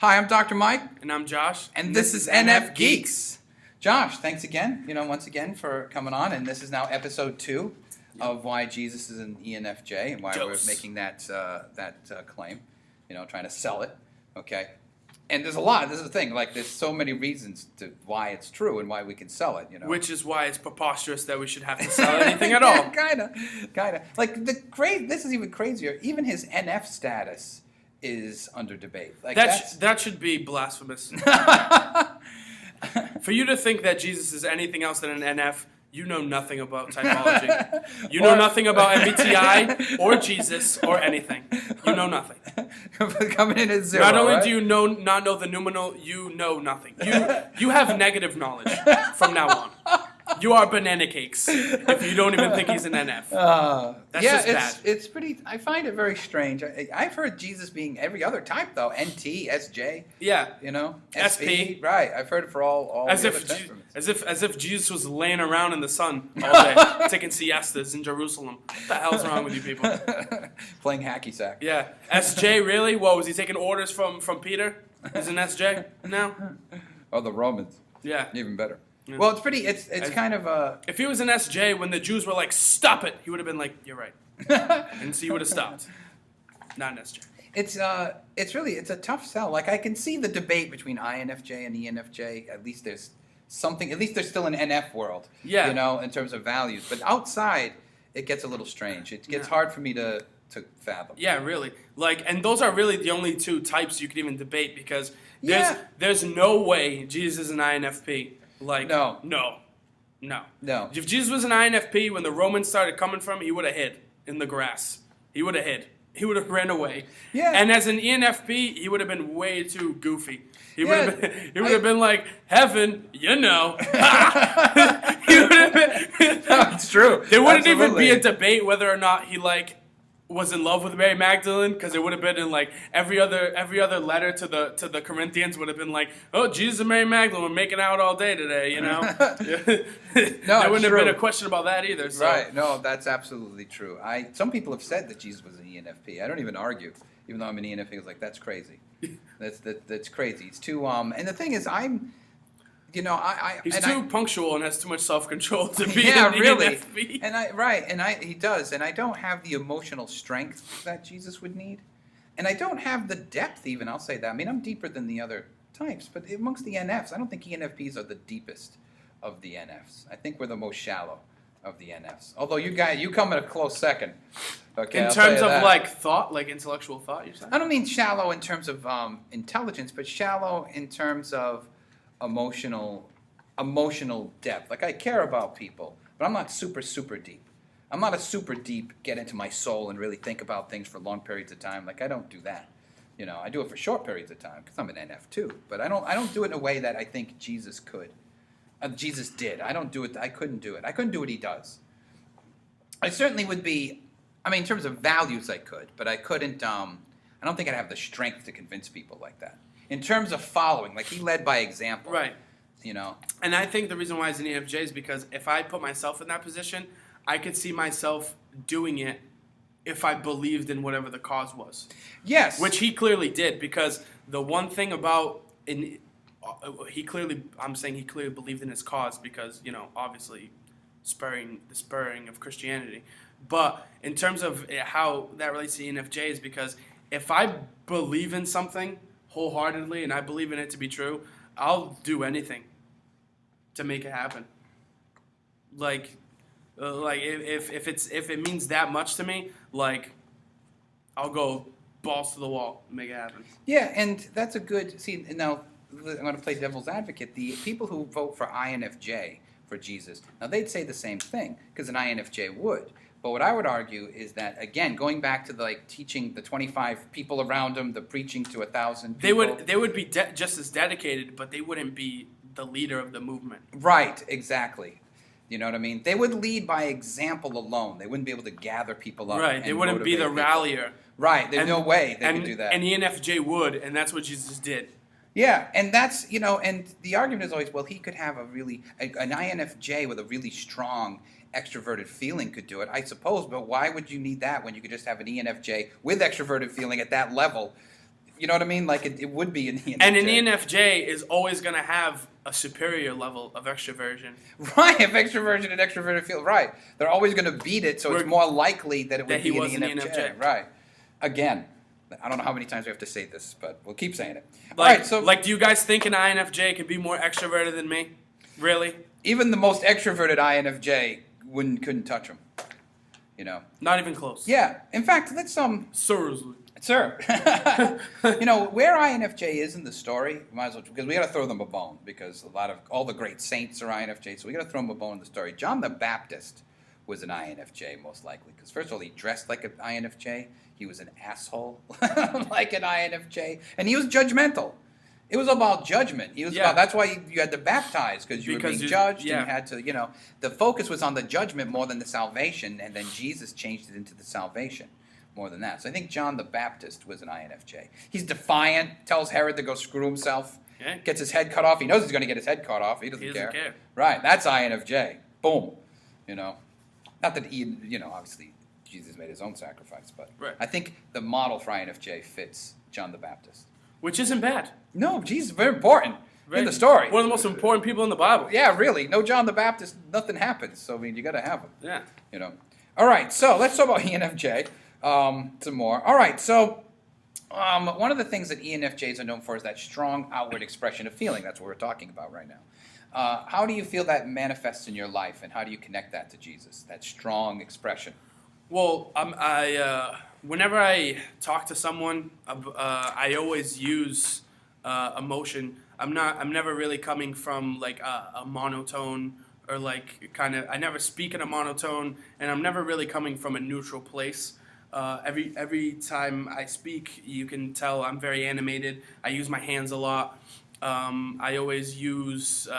Hi, I'm Dr. Mike. And I'm Josh. And this is NFGeeks. Josh, thanks again, once again for coming on. And this is now episode 2 of why Jesus is an ENFJ and why we're making that claim, trying to sell it. Okay. And there's a lot. This is the thing. Like, there's so many reasons to why it's true and why we can sell it, Which is why it's preposterous that we should have to sell anything at all. Kind of. Like, this is even crazier. Even his NF status is under debate. Like that should be blasphemous. For you to think that Jesus is anything else than an NF, you know nothing about typology. You know nothing about MBTI or Jesus or anything. You know nothing. Coming in at 0. Not only right? do you not know the numeral, you know nothing. You have negative knowledge from now on. You are banana cakes if you don't even think he's an NF. That's just bad. It's pretty. I find it very strange. I've heard Jesus being every other type though. NT, SJ. Yeah. SP. Right. I've heard it for all as the if other temperaments. As if Jesus was laying around in the sun all day, taking siestas in Jerusalem. What the hell's wrong with you people? Playing hacky sack. Yeah. SJ, really? What, was he taking orders from Peter? He's an SJ? No. Oh, the Romans. Yeah. Even better. Yeah. Well, it's pretty. It's kind of a. If he was an SJ, when the Jews were like, "Stop it," he would have been like, "You're right," and so he would have stopped. Not an SJ. It's a tough sell. Like, I can see the debate between INFJ and ENFJ. At least there's something. At least there's still an NF world. Yeah. In terms of values. But outside, it gets a little strange. It gets hard for me to fathom. Yeah, really. Like, and those are really the only two types you could even debate because there's no way Jesus is an INFP. Like, no. If Jesus was an INFP, when the Romans started coming from him, he would have hid in the grass. He would have hid. He would have ran away. Yeah. And as an ENFP, he would have been way too goofy. He would have been like, heaven, He would have been. That's true. There wouldn't even be a debate whether or not he was in love with Mary Magdalene, because it would have been in like every other letter to the Corinthians would have been like, oh, Jesus and Mary Magdalene were making out all day today, No, there wouldn't have been a question about that either. So. Right? No, that's absolutely true. Some people have said that Jesus was an ENFP. I don't even argue, even though I'm an ENFP. I was like, that's crazy. That's crazy. It's too and the thing is, he's too punctual and has too much self-control to be really. ENFP. He does, and I don't have the emotional strength that Jesus would need, and I don't have the depth even. I'll say that. I mean, I'm deeper than the other types, but amongst the NFs, I don't think ENFPs are the deepest of the NFs. I think we're the most shallow of the NFs. Although you come in a close second. Okay, in terms of like thought, like intellectual thought, you're saying? I don't mean shallow in terms of intelligence, but shallow in terms of emotional depth. Like, I care about people, but I'm not super deep. I'm not a super deep get into my soul and really think about things for long periods of time. Like, I don't do that. I do it for short periods of time because I'm an NF too. But I don't do it in a way that I think Jesus could. Jesus did. I don't do it. I couldn't do it. I couldn't do what he does. I certainly would be. I mean, in terms of values, I could, but I couldn't. I don't think I'd have the strength to convince people like that. In terms of following, like, he led by example. Right. And I think the reason why he's an ENFJ is because if I put myself in that position, I could see myself doing it if I believed in whatever the cause was. Yes. Which he clearly did, because the one thing about he clearly believed in his cause because, obviously the spurring of Christianity. But in terms of how that relates to ENFJ is because if I believe in something wholeheartedly and I believe in it to be true, I'll do anything to make it happen. Like if it means that much to me, like, I'll go balls to the wall and make it happen. Yeah, and that's a good. See, now I'm going to play devil's advocate. The people who vote for INFJ for Jesus, now they'd say the same thing because an INFJ would. But what I would argue is that, again, going back to the, like, teaching the 25 people around him, the preaching to 1,000 people. They would be just as dedicated, but they wouldn't be the leader of the movement. Right, exactly. You know what I mean? They would lead by example alone. They wouldn't be able to gather people up. Right, they wouldn't be the motivate people. rallier. Right, there's no way they could do that. And the ENFJ would, and that's what Jesus did. Yeah, and that's, and the argument is always, well, he could have an INFJ with a really strong extroverted feeling could do it, I suppose, but why would you need that when you could just have an ENFJ with extroverted feeling at that level? You know what I mean? Like, it would be an ENFJ. And an ENFJ is always going to have a superior level of extroversion. Right, if extroversion and extroverted feel, right. They're always going to beat it, so it's more likely that it would be an ENFJ. Right. Again, I don't know how many times we have to say this, but we'll keep saying it. All right, so do you guys think an INFJ can be more extroverted than me? Really? Even the most extroverted INFJ couldn't touch him. Not even close. Yeah. In fact, let's Seriously. Sir, where INFJ is in the story, might as well, because we got to throw them a bone, because all the great saints are INFJ, so we got to throw them a bone in the story. John the Baptist was an INFJ, most likely, because first of all, he dressed like an INFJ. He was an asshole like an INFJ, and he was judgmental. It was about judgment. That's why you had to baptize, because you were being judged, and you had to, the focus was on the judgment more than the salvation, and then Jesus changed it into the salvation more than that. So I think John the Baptist was an INFJ. He's defiant, tells Herod to go screw himself, gets his head cut off. He knows he's going to get his head cut off. He doesn't care. Right, that's INFJ. Boom. Not that obviously Jesus made his own sacrifice, but I think the model for INFJ fits John the Baptist. Which isn't bad. No, Jesus is very important in the story. One of the most important people in the Bible. Yeah, really. No John the Baptist, nothing happens. So, you got to have him. Yeah. All right, so let's talk about ENFJ some more. All right, so one of the things that ENFJs are known for is that strong outward expression of feeling. That's what we're talking about right now. How do you feel that manifests in your life, and how do you connect that to Jesus, that strong expression? Well, whenever I talk to someone, I always use emotion. I'm never really coming from like a monotone or I never speak in a monotone, and I'm never really coming from a neutral place. Every time I speak, you can tell I'm very animated. I use my hands a lot. I always use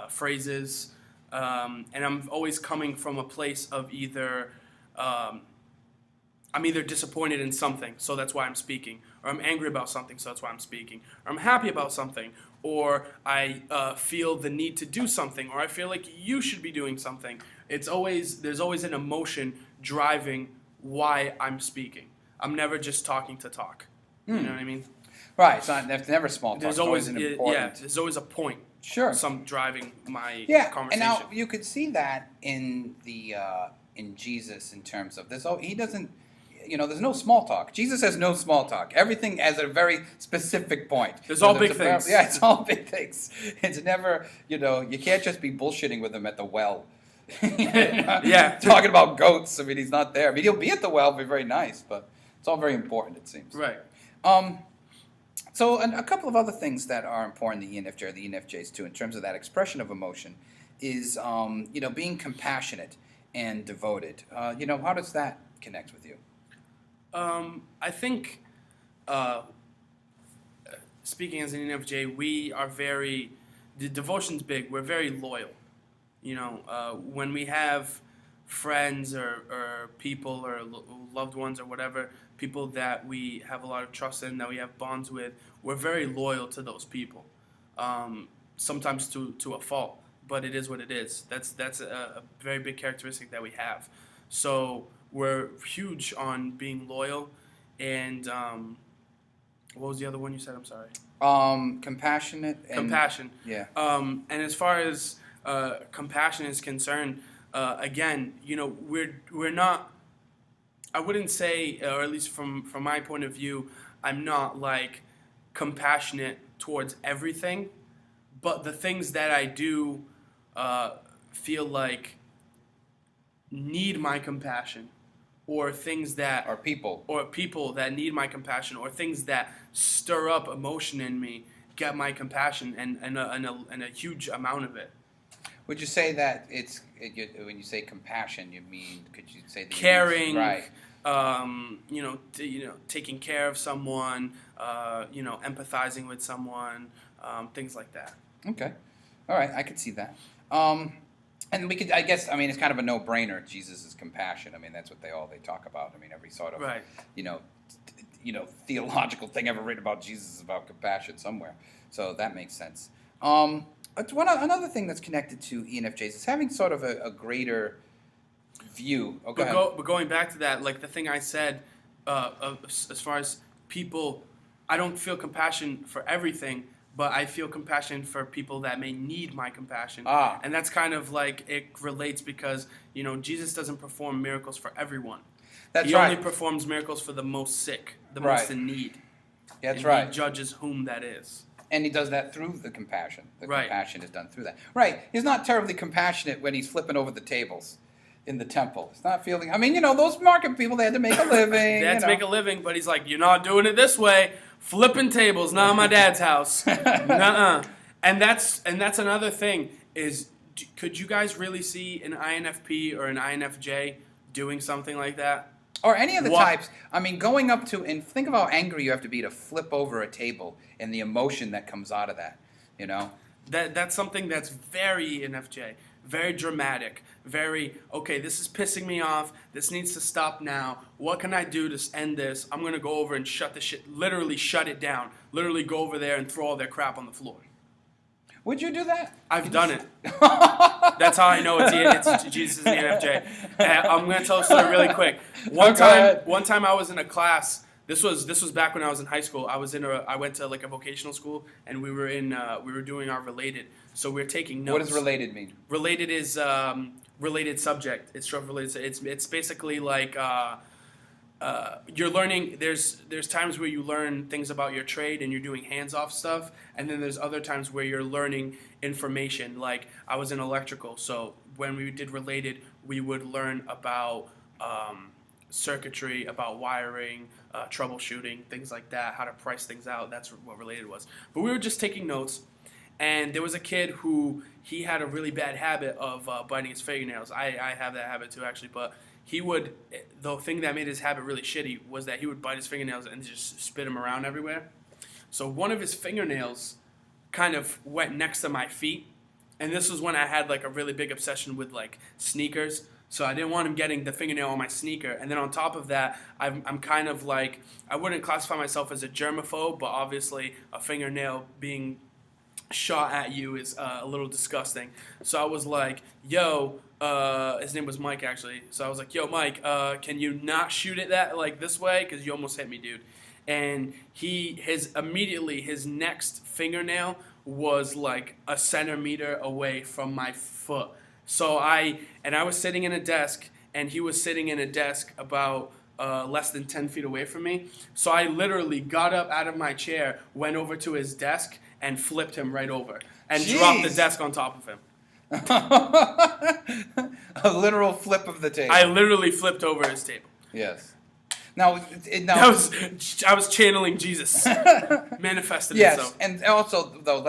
phrases, and I'm always coming from a place of either I'm either disappointed in something, so that's why I'm speaking, or I'm angry about something, so that's why I'm speaking, or I'm happy about something, or I feel the need to do something, or I feel like you should be doing something. There's always an emotion driving why I'm speaking. I'm never just talking to talk. You know what I mean? Right. It's never small talk. There's always an important. Yeah. There's always a point. Sure. Some driving my conversation. And now you could see that in Jesus in terms of this. He doesn't. There's no small talk. Jesus has no small talk. Everything has a very specific point. There's all big things. Yeah, it's all big things. It's never, you can't just be bullshitting with him at the well. Yeah. Talking about goats. He's not there. He'll be at the well, be very nice, but it's all very important, it seems. Right. So a couple of other things that are important to ENFJ or the ENFJs too, in terms of that expression of emotion, is being compassionate and devoted. How does that connect with you? I think, speaking as an ENFJ, we are the devotion's big. We're very loyal. When we have friends or people or loved ones or whatever, people that we have a lot of trust in, that we have bonds with, we're very loyal to those people. Sometimes to a fault, but it is what it is. That's a very big characteristic that we have. So we're huge on being loyal, and what was the other one you said? I'm sorry. Compassionate. Compassion. Yeah. And as far as compassion is concerned, again, we're not. I wouldn't say, or at least from my point of view, I'm not compassionate towards everything, but the things that I do feel like need my compassion, or things that or people that need my compassion, or things that stir up emotion in me, get my compassion and a huge amount of it. Would you say that when you say compassion, you mean, could you say that Caring, right? Taking care of someone, empathizing with someone, things like that. Okay. All right, I could see that. And we could, I guess, I mean, it's kind of a no-brainer. Jesus is compassion. I mean, that's what they talk about. I mean, every sort of, Right. Theological thing ever written about Jesus is about compassion somewhere. So that makes sense. Another thing that's connected to ENFJs is having sort of a greater view. Oh, go ahead. But going back to that, like the thing I said, as far as people, I don't feel compassion for everything, but I feel compassion for people that may need my compassion. And that's kind of like, it relates because, Jesus doesn't perform miracles for everyone. That's he right. only performs miracles for the most sick, the Right. most in need. That's and right. He judges whom that is. And he does that through the compassion. The Right. compassion is done through that. Right. He's not terribly compassionate when he's flipping over the tables in the temple. It's not feeling, those market people, they had to make a living. They had to make a living, but he's like, you're not doing it this way. Flipping tables, not my dad's house. Nuh-uh. And that's another thing is, could you guys really see an INFP or an INFJ doing something like that? Or any of the types. I mean, going up to, and think of how angry you have to be to flip over a table and the emotion that comes out of that, That's something that's very ENFJ, very dramatic, very, okay, this is pissing me off, this needs to stop now, what can I do to end this? I'm going to go over and literally shut it down, literally go over there and throw all their crap on the floor. Would you do that? I've done it. That's how I know it's Jesus and ENFJ. I'm going to tell a story really quick. One time I was in a class. This was back when I was in high school. I went to like a vocational school, and we were doing our related. So we were taking notes. What does related mean? Related is related subject. It's short for related. It's basically like you're learning. There's times where you learn things about your trade and you're doing hands-off stuff, and then there's other times where you're learning information. Like I was in electrical, so when we did related, we would learn about circuitry, about wiring, troubleshooting, things like that, how to price things out. That's what related was. But we were just taking notes, and there was a kid who he had a really bad habit of biting his fingernails. I have that habit too, actually, but the thing that made his habit really shitty was that he would bite his fingernails and just spit them around everywhere. So one of his fingernails kind of went next to my feet, and this was when I had like a really big obsession with like sneakers. So I didn't want him getting the fingernail on my sneaker. And then on top of that, I'm kind of like, I wouldn't classify myself as a germaphobe, but obviously a fingernail being shot at you is a little disgusting. So I was like, yo, his name was Mike actually. So I was like, yo, Mike, can you not shoot it this way? Because you almost hit me, dude. And his next fingernail was like a centimeter away from my foot. So I was sitting in a desk, and he was sitting in a desk about less than 10 feet away from me. So I literally got up out of my chair, went over to his desk, and flipped him right over, and dropped the desk on top of him. A literal flip of the table. I literally flipped over his table. Yes. Now, I was channeling Jesus, manifested itself. Yes, and also though,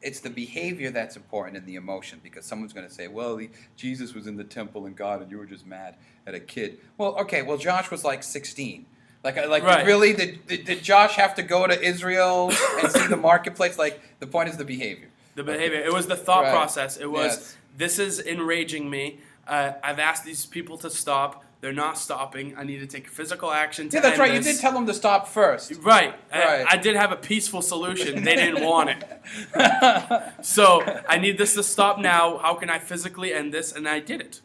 it's the behavior that's important in the emotion, because someone's going to say, well, Jesus was in the temple and God, and you were just mad at a kid. Well, okay, Josh was like 16. Right. Really, did Josh have to go to Israel and see the marketplace? Like, the point is the behavior. The behavior. It was the thought Right. process. It was, This is enraging me. I've asked these people to stop. They're not stopping. I need to take physical action to Yeah, that's end right. this. You did tell them to stop first. Right. Right. I did have a peaceful solution. They didn't want it. So I need this to stop now. How can I physically end this? And I did it.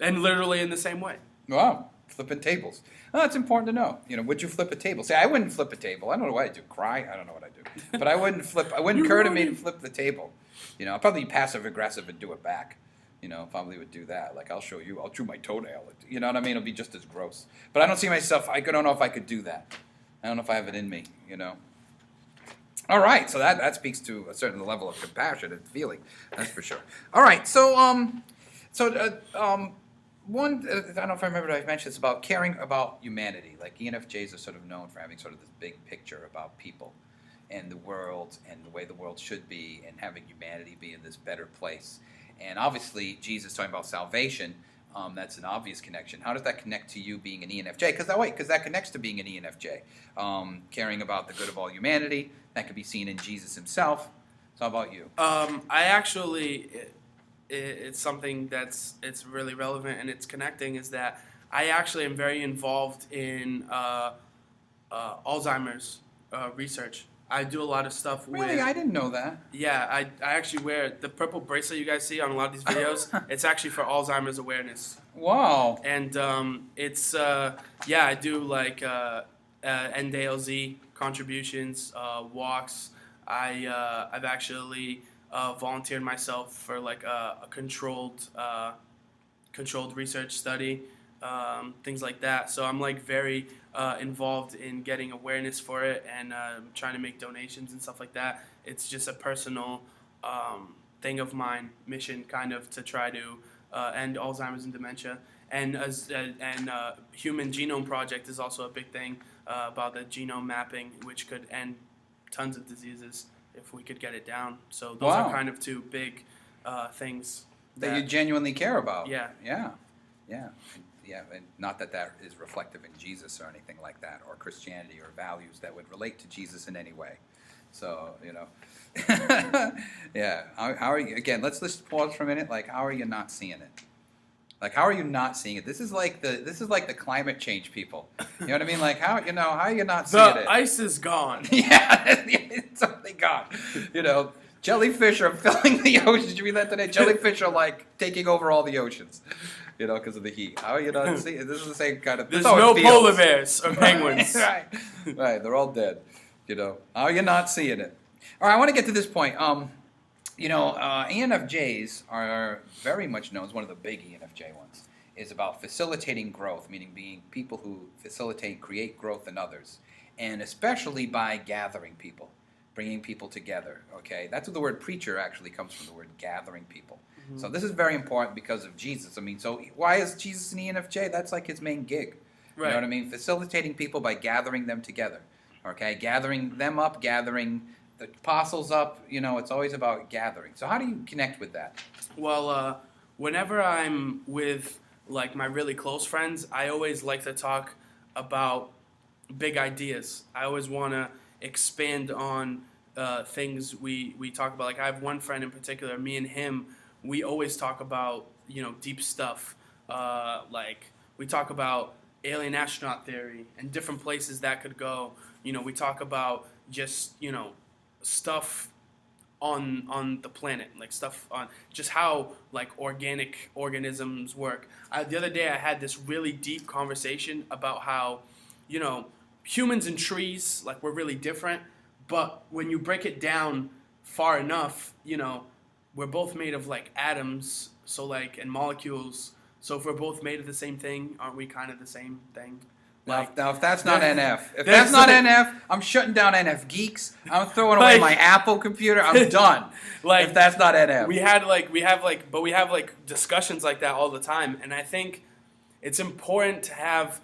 And literally in the same way. Wow, flipping tables. Oh, that's important to know. Would you flip a table? See, I wouldn't flip a table. I don't know what I do. Cry? I don't know what I do. But I wouldn't flip. I wouldn't occur to me to flip the table. I'd probably be passive aggressive and do it back. Probably would do that. Like, I'll show you. I'll chew my toenail. You know what I mean? It'll be just as gross. But I don't see myself. I don't know if I could do that. I don't know if I have it in me. All right. So that speaks to a certain level of compassion and feeling. That's for sure. All right. So one, I don't know if I remember if I mentioned this, about caring about humanity. Like, ENFJs are sort of known for having sort of this big picture about people and the world and the way the world should be, and having humanity be in this better place. And obviously, Jesus talking about salvation, that's an obvious connection. How does that connect to you being an ENFJ? Because that connects to being an ENFJ. Caring about the good of all humanity, that could be seen in Jesus himself. So how about you? I actually, it's something it's really relevant and it's connecting, is that I actually am very involved in Alzheimer's research. I do a lot of stuff Really? I didn't know that. Yeah, I actually wear the purple bracelet you guys see on a lot of these videos. It's actually for Alzheimer's awareness. Wow. And I do like NDLZ contributions, walks. I've actually volunteered myself for like a controlled research study, things like that. So I'm like very involved in getting awareness for it and trying to make donations and stuff like that. It's just a personal thing of mine, mission kind of, to try to end Alzheimer's and dementia. And Human Genome Project is also a big thing about the genome mapping, which could end tons of diseases if we could get it down. So those are kind of two big things that you genuinely care about. Yeah. And not that is reflective in Jesus or anything like that, or Christianity or values that would relate to Jesus in any way. So, yeah. How are you? Again, let's just pause for a minute. Like, how are you not seeing it? Like, how are you not seeing it? This is like the climate change people. You know what I mean? Like, how are you not seeing it? The ice is gone. Yeah, it's totally gone. Jellyfish are filling the oceans. Did you read that today? Jellyfish are like taking over all the oceans. Because of the heat. How are you not seeing it? This is the same kind of. There's no polar bears or penguins. Right. They're all dead. How are you not seeing it? All right, I want to get to this point. ENFJs are very much known as one of the big ENFJ ones. Is about facilitating growth, meaning being people who create growth in others, and especially by gathering people, bringing people together. Okay, that's what the word preacher actually comes from. The word gathering people. Mm-hmm. So this is very important because of Jesus. I mean, so why is Jesus an ENFJ? That's like his main gig. Right. You know what I mean? Facilitating people by gathering them together. Okay, gathering them up, gathering the apostles up. It's always about gathering. So how do you connect with that? Well, whenever I'm with like my really close friends, I always like to talk about big ideas. I always want to expand on things we talk about. Like I have one friend in particular, me and him, we always talk about, deep stuff. Like we talk about alien astronaut theory and different places that could go. We talk about just, stuff on the planet, like stuff on just how like organic organisms work. The other day I had this really deep conversation about how, humans and trees, like we're really different, but when you break it down far enough, we're both made of like atoms, so like, and molecules. So if we're both made of the same thing, aren't we kind of the same thing? Now, if that's not NF, I'm shutting down NFGeeks. I'm throwing away my Apple computer. I'm done. If that's not NF, we have discussions like that all the time, and I think it's important to have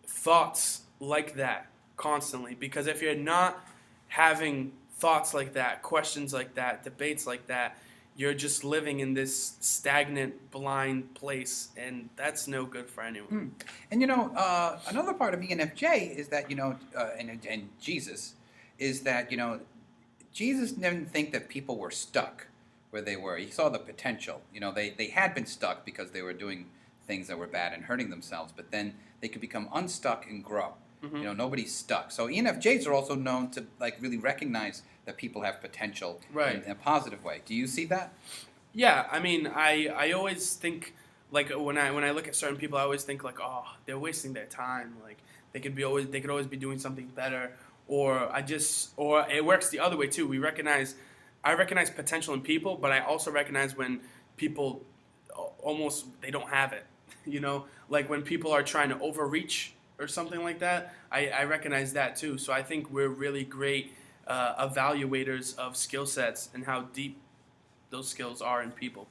thoughts like that constantly, because if you're not having thoughts like that, questions like that, debates like that, you're just living in this stagnant, blind place, and that's no good for anyone. And another part of ENFJ is that and Jesus is that Jesus didn't think that people were stuck where they were. He saw the potential. They had been stuck because they were doing things that were bad and hurting themselves, but then they could become unstuck and grow. Mm-hmm. Nobody's stuck. So ENFJs are also known to like really recognize that people have potential in a positive way. Do you see that? Yeah, I mean, I always think like when I look at certain people, I always think like, oh, they're wasting their time. Like they could always be doing something better, or it works the other way too. I recognize potential in people, but I also recognize when people they don't have it. Like when people are trying to overreach or something like that, I recognize that too. So I think we're really great evaluators of skill sets and how deep those skills are in people.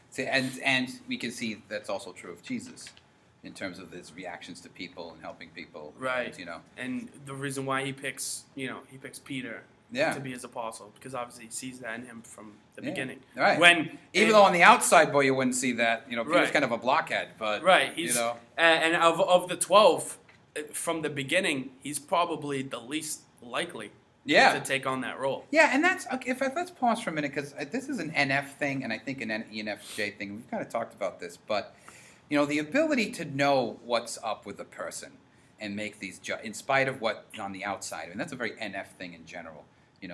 See, and we can see that's also true of Jesus in terms of his reactions to people and helping people. Right. And the reason why he picks Peter to be his apostle, because obviously he sees that in him from the beginning. Right. Even though on the outside, boy, you wouldn't see that. He was kind of a blockhead, but he's and of the 12 from the beginning, he's probably the least likely to take on that role. Yeah, and that's okay. Let's pause for a minute, because this is an NF thing, and I think an ENFJ thing. We've kind of talked about this, but the ability to know what's up with a person and make these in spite of what's on the outside. I mean, that's a very NF thing in general,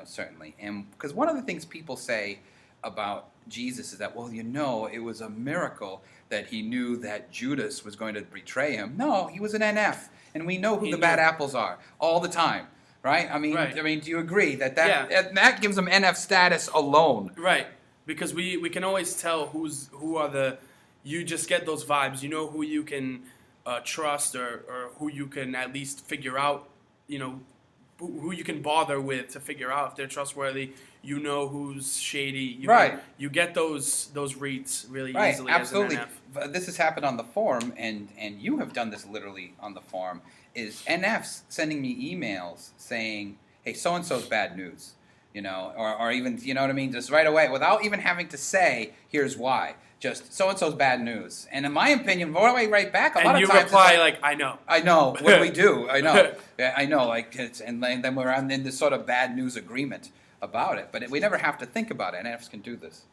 certainly. And because one of the things people say about Jesus is that, well, it was a miracle that he knew that Judas was going to betray him. No, he was an NF, and we know who the bad apples are all the time. Right? I mean, do you agree that gives them NF status alone? Right. Because we can always tell who are the. You just get those vibes. You know who you can trust, or who you can at least figure out. Who you can bother with to figure out if they're trustworthy. You know who's shady. You get those reads really easily. Absolutely. As an NF. This has happened on the forum, and you have done this literally on the forum. Is NFs sending me emails saying, hey, so-and-so's bad news, or even, you know what I mean, just right away, without even having to say, here's why, just so-and-so's bad news. And in my opinion, what do I write back? A lot of times you reply like, I know. I know. What do we do? I know. Yeah, I know. And then we're in this sort of bad news agreement about it. But we never have to think about it. NFs can do this.